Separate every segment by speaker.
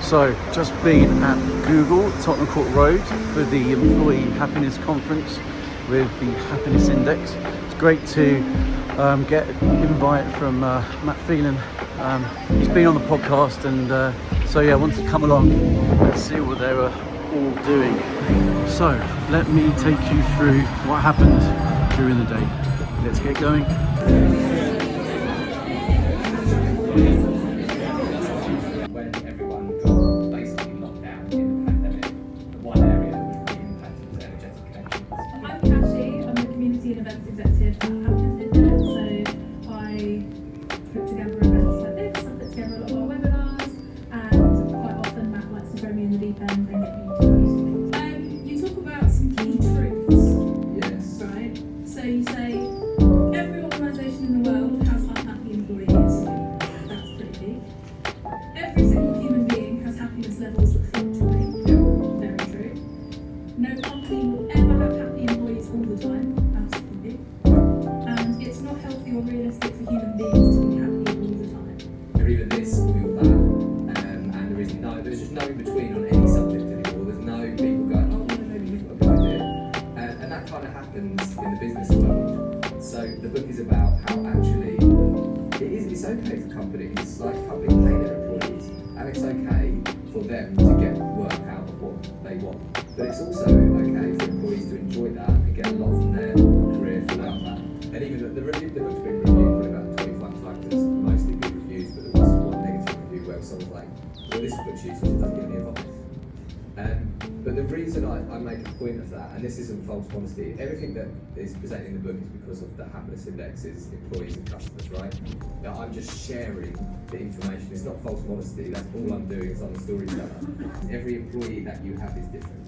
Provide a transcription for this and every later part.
Speaker 1: So, just been at Google, Tottenham Court Road, for the Employee Happiness Conference with the Happiness Index. It's great to get an invite from Matthew Phelan. He's been on the podcast, and so yeah, I wanted to come along and see what they were all doing. So, let me take you through what happened during the day. Let's get going.
Speaker 2: Events executive at Happiness Index, so I put together events like this. I put together a lot of our webinars, and quite often Matt likes to throw me in the deep end and get me to do things. You talk about some key truths.
Speaker 3: Yes.
Speaker 2: Right? So you say every organisation in the world has unhappy employees. That's pretty deep. Every single human being has happiness levels that fluctuate. Very true. No company will ever have happy employees all the time. Or realistic for human beings to be happy all the time.
Speaker 3: Or even this or that, and there's just no in between on any subject anymore. There's no people going, oh, well, maybe you've got a good idea, and that kind of happens in the business world. So the book is about how actually it's okay for companies, like companies pay their employees, and it's okay for them to get work out of what they want. But it's also okay for employees to enjoy that and get a lot from their career throughout that. And even the book's been reviewed probably about 25 times. It's mostly good reviews, but there was one negative review where someone was like, well, this book's useless, it doesn't give me advice. But the reason I make a point of that, and this isn't false modesty, everything that is presented in the book is because of the happiness index is employees and customers, right? Now, I'm just sharing the information. It's not false modesty, that's all I'm doing is I'm a storyteller. Every employee that you have is different.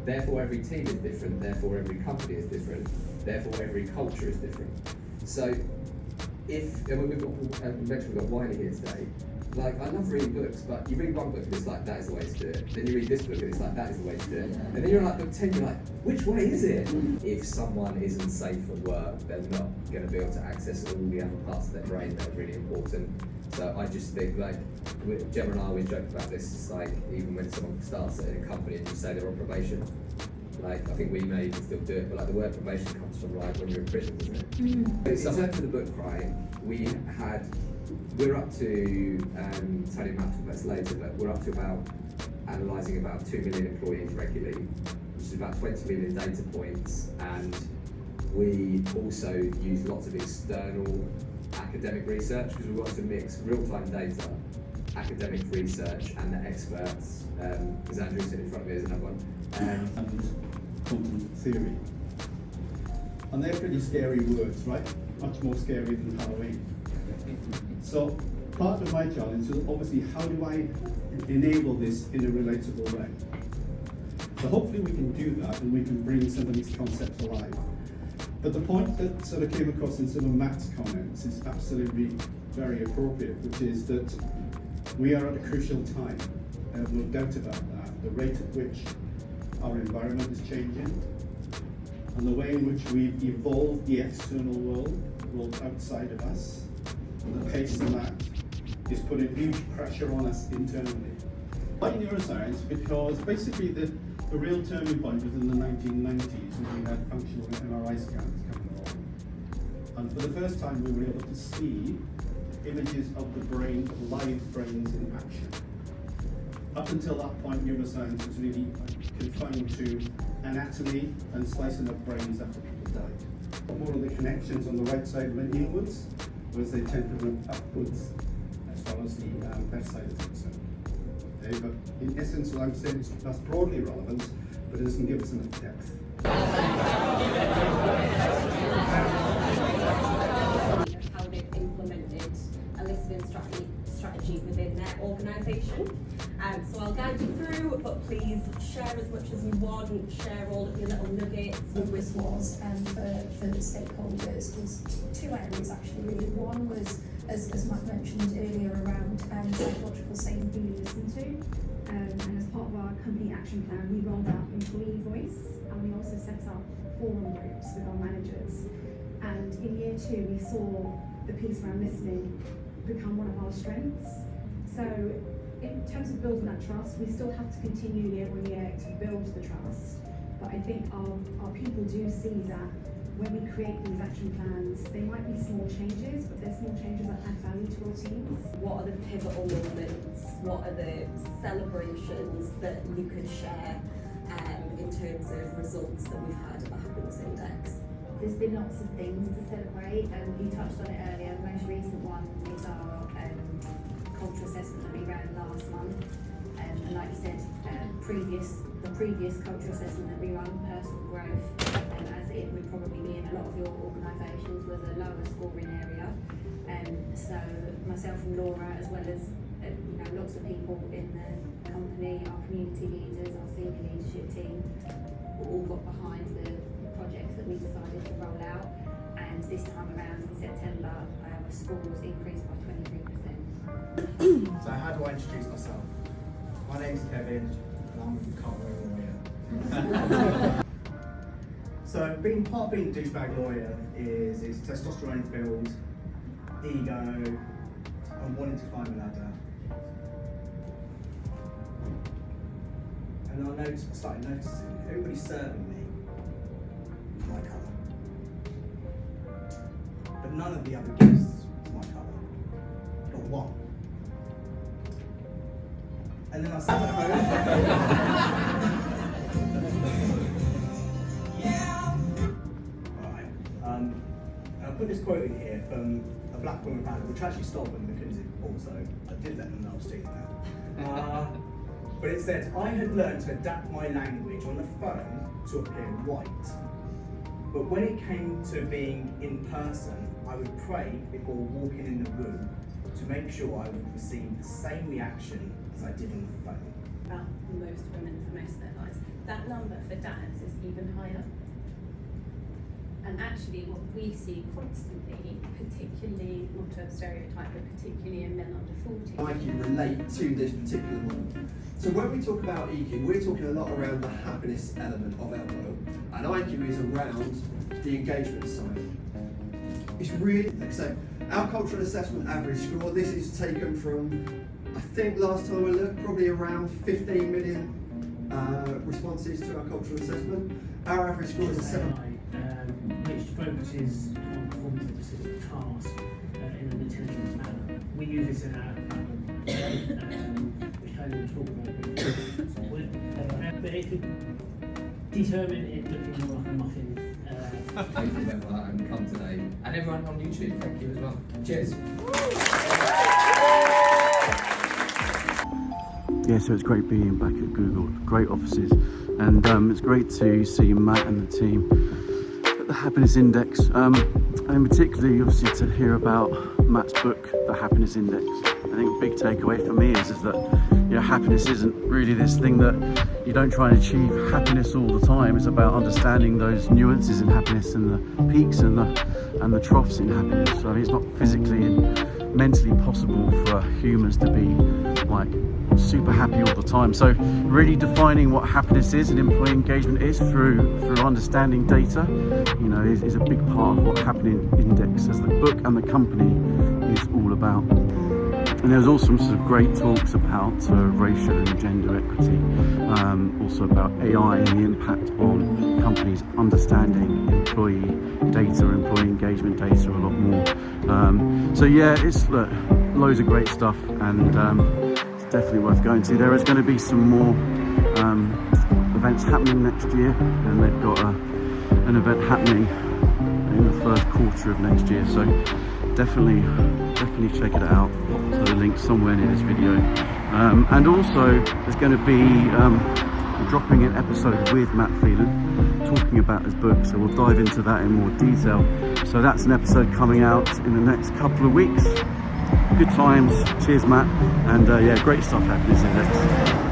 Speaker 3: Therefore, every team is different, therefore every company is different, therefore every culture is different. So, we've got Wiley here today, like, I love reading books, but you read one book and it's like, that is the way to do it. Then you read this book and it's like, that is the way to do it. And then you're like, book 10, you're like, which way is it? If someone isn't safe at work, they're not going to be able to access all the other parts of their brain that are really important. So I just think, like, Gemma and I always joke about this, it's like, even when someone starts at a company and you say they're on probation, like, I think we may even still do it, but like the word probation comes from like when you're in prison, doesn't it? So in terms of the book, right, we're up to, Tony Matt talk about this later, but we're up to about analysing about 2 million employees regularly, which is about 20 million data points, and we also use lots of external academic research because we want to mix real-time data, academic research, and the experts, because Andrew's sitting in front of me, there's another one.
Speaker 4: And quantum theory. And they're pretty scary words, right? Much more scary than Halloween. So part of my challenge is obviously how do I enable this in a relatable way? So hopefully we can do that and we can bring some of these concepts alive. But the point that sort of came across in some of Matt's comments is absolutely very appropriate, which is that we are at a crucial time. There's no doubt about that. The rate at which our environment is changing and the way in which we've evolved the external world outside of us, and the pace of that is putting huge pressure on us internally. Why neuroscience? Because basically the real turning point was in the 1990s when we had functional MRI scans coming along. And for the first time we were able to see images of the brain, live brains in action. Up until that point, neuroscience was really confined to anatomy and slicing up brains after people died. More of the connections on the right side went inwards, whereas they tend to run upwards as far as the left side is concerned. Okay, but in essence, what I'm saying is that's broadly relevant, but it doesn't give us enough depth.
Speaker 5: How they've implemented a listening strategy within their organisation. So I'll guide you through, but please share as much as you want, share all of your little nuggets.
Speaker 6: Focus was for the stakeholders was two areas actually really. One was, as Matt mentioned earlier, around psychological safety being listened to. And as part of our company action plan, we rolled out employee voice, and we also set up forum groups with our managers. And in year 2, we saw the piece around listening become one of our strengths. So
Speaker 7: in terms of building that trust, we still have to continue year on year to build the trust. But I think our people do see that when we create these action plans, they might be small changes, but they're small changes that add value to our teams.
Speaker 5: What are the pivotal moments? What are the celebrations that you could share in terms of results that we've had at the Happiness Index?
Speaker 8: There's been lots of things to celebrate, and you touched on it earlier. The most recent one is our culture assessment that we ran last month. And like you said, the previous culture assessment that we run, personal growth, as it would probably be in a lot of your organisations, was a lower scoring area. So myself and Laura, as well as lots of people in the company, our community leaders, our senior leadership team, all got behind the projects that we decided to roll out. And this time around in September, our scores increased by 23%.
Speaker 9: So how do I introduce myself? My name's Kevin, and I'm a car lawyer. So being douchebag lawyer is testosterone filled, ego, and wanting to climb a ladder. And I started noticing everybody serving me was my colour. But none of the other guests was my colour. Not one. And then I sat at home. Alright. And I put this quote in here from a black woman founder, which I actually stole from McKinsey also. I did let them know I was stealing that. But it said, I had learned to adapt my language on the phone to appear white. But when it came to being in person, I would pray before walking in the room to make sure I would receive the same reaction as I did on the phone.
Speaker 10: About most women for most of their lives. That number for dads is even higher. And actually what we see constantly, particularly, not to stereotype, but particularly in men under 40.
Speaker 11: IQ relate to this particular model. So when we talk about EQ, we're talking a lot around the happiness element of our model, and IQ is around the engagement side. It's really, so our cultural assessment average score, this is taken from, I think last time I looked, probably around 15 million responses to our cultural assessment. Our average score is a 7.
Speaker 12: Which focuses on performing a specific task in an intelligent manner. We use this in our which Helen will talk about. But it could determine it looking more like a muffin.
Speaker 3: Thank you everyone and come today. And everyone on YouTube, thank you as well. Cheers.
Speaker 1: Yeah, so it's great being back at Google, great offices, and it's great to see Matt and the team at the Happiness Index, and particularly obviously to hear about Matt's book, The Happiness Index. I think a big takeaway for me is that happiness isn't really this thing that you don't try and achieve happiness all the time. It's about understanding those nuances in happiness and the peaks and the troughs in happiness. I mean, it's not physically and mentally possible for humans to be like super happy all the time. So really defining what happiness is and employee engagement is through understanding data, is a big part of what Happiness Index as the book and the company is all about. And there's also some sort of great talks about racial and gender equity, also about AI and the impact on companies understanding employee data, employee engagement data a lot more. So yeah, it's loads of great stuff, and it's definitely worth going to. There is going to be some more events happening next year, and they've got an event happening in the first quarter of next year, so definitely check it out. So the link somewhere near this video, and also there's going to be dropping an episode with Matt Phelan talking about his book, so we'll dive into that in more detail. So that's an episode coming out in the next couple of weeks. Good times. Cheers, Matt, and yeah, great stuff, Happiness Index.